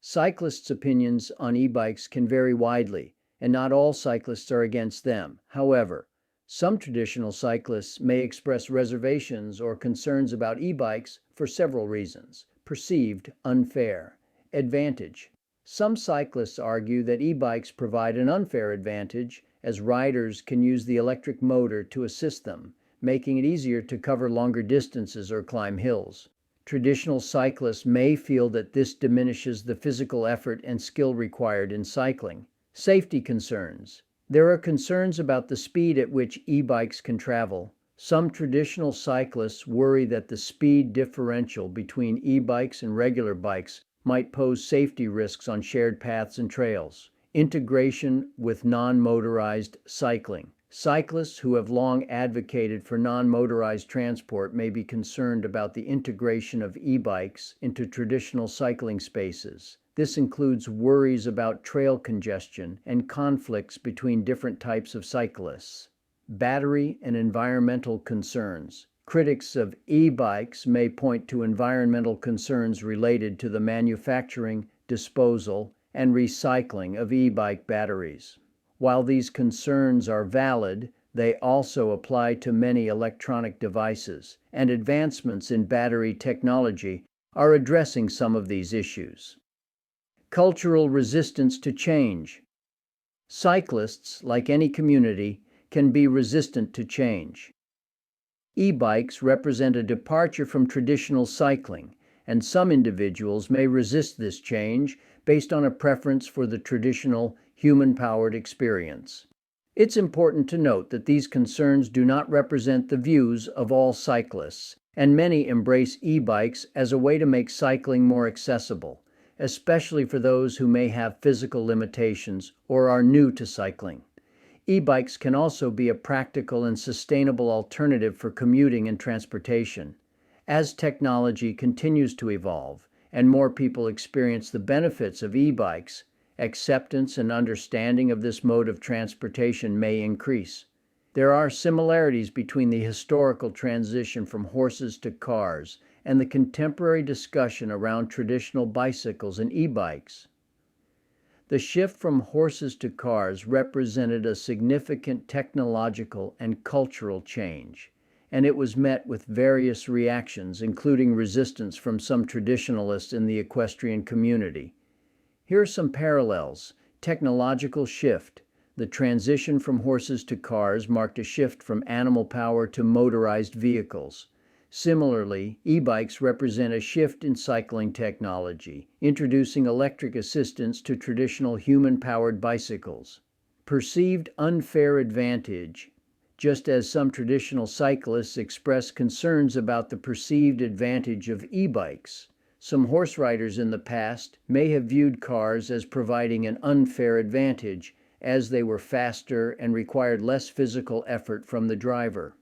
Cyclists' opinions on e-bikes can vary widely, and not all cyclists are against them. However, some traditional cyclists may express reservations or concerns about e-bikes for several reasons. Perceived unfair advantage. Some cyclists argue that e-bikes provide an unfair advantage as riders can use the electric motor to assist them, making it easier to cover longer distances or climb hills. Traditional cyclists may feel that this diminishes the physical effort and skill required in cycling. Safety concerns. There are concerns about the speed at which e-bikes can travel. Some traditional cyclists worry that the speed differential between e-bikes and regular bikes might pose safety risks on shared paths and trails. Integration with non-motorized cycling. Cyclists who have long advocated for non-motorized transport may be concerned about the integration of e-bikes into traditional cycling spaces. This includes worries about trail congestion and conflicts between different types of cyclists. Battery and environmental concerns. Critics of e-bikes may point to environmental concerns related to the manufacturing, disposal, and recycling of e-bike batteries. While these concerns are valid, they also apply to many electronic devices, and advancements in battery technology are addressing some of these issues. Cultural resistance to change. Cyclists, like any community, can be resistant to change. E-bikes represent a departure from traditional cycling, and some individuals may resist this change based on a preference for the traditional human-powered experience. It's important to note that these concerns do not represent the views of all cyclists, and many embrace e-bikes as a way to make cycling more accessible, especially for those who may have physical limitations or are new to cycling. E-bikes can also be a practical and sustainable alternative for commuting and transportation. As technology continues to evolve and more people experience the benefits of e-bikes, acceptance and understanding of this mode of transportation may increase. There are similarities between the historical transition from horses to cars and the contemporary discussion around traditional bicycles and e-bikes. The shift from horses to cars represented a significant technological and cultural change, and it was met with various reactions, including resistance from some traditionalists in the equestrian community. Here are some parallels. Technological shift. The transition from horses to cars marked a shift from animal power to motorized vehicles. Similarly, e-bikes represent a shift in cycling technology, introducing electric assistance to traditional human-powered bicycles. Perceived unfair advantage. Just as some traditional cyclists express concerns about the perceived advantage of e-bikes, some horse riders in the past may have viewed cars as providing an unfair advantage, as they were faster and required less physical effort from the driver.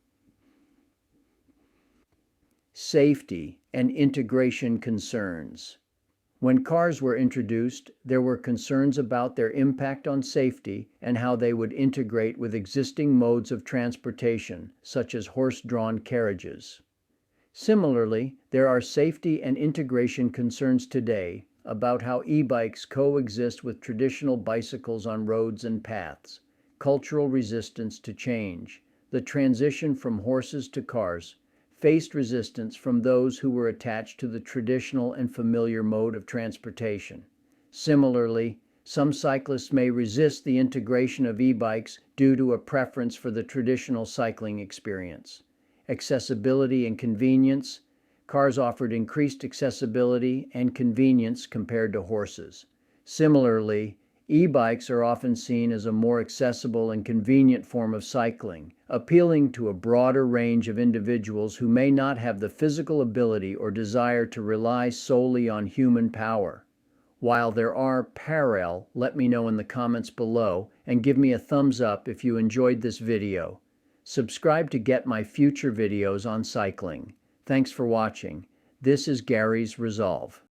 Safety and integration concerns. When cars were introduced, there were concerns about their impact on safety and how they would integrate with existing modes of transportation, such as horse-drawn carriages. Similarly, there are safety and integration concerns today about how e-bikes coexist with traditional bicycles on roads and paths. Cultural resistance to change. The transition from horses to cars faced resistance from those who were attached to the traditional and familiar mode of transportation. Similarly, some cyclists may resist the integration of e-bikes due to a preference for the traditional cycling experience. Accessibility and convenience. Cars offered increased accessibility and convenience compared to horses. Similarly, e-bikes are often seen as a more accessible and convenient form of cycling, appealing to a broader range of individuals who may not have the physical ability or desire to rely solely on human power. While there are parallels, let me know in the comments below and give me a thumbs up if you enjoyed this video. Subscribe to get my future videos on cycling. Thanks for watching. This is Gary's Resolve.